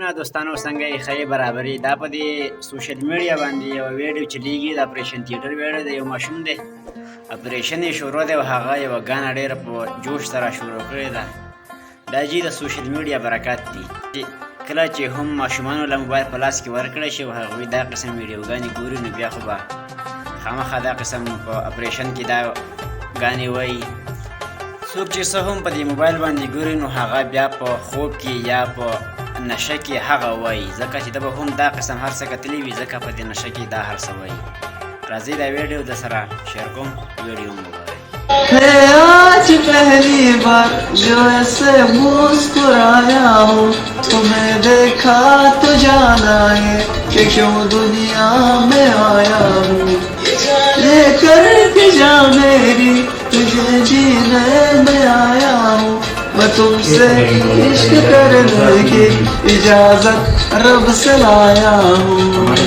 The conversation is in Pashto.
نه دوستانو څنګه یې ښه برابري دا په دې سوشل میډیا باندې یوه ویډیو چلیږي د اپریشن تیټر ویډیو د یو ماشوم دی اپریشن یې شروع دی او هغه یوه ګانه ډېره په جوش سره شروع کړې ده دا جي د سوشل میډیا برکات دي کله چې هم ماشومانو له موبایل په لاس کې ورکړی شي او هغوی دا قسم ویډیوګانې ګوري نو بیا خو به خامخا دا قسم په اپریشن کې دا ګانې وایي څوک چې څه هم په دې موبایل باندې ګوري نو هغه بیا په خوب کې یا په نشه کې هغه وایي ځکه چې ده به هم دا قسم هر څه کتلی وي ځکه په دې نشه کې دا هر څه وایي راځئ دا ویډیو د سره شیر کوم ویډیو مو وګورئ आज पहली बार जो ऐसे मुस्कुराया हूँ तुम्हें देखा तो जाना है कि क्यों दुनिया में आया हूँ लेकर के जा मेरी तुझे जीने में आया हूँ मैं तुमसे इश्क करने की इजाजत रब से लाया हूँ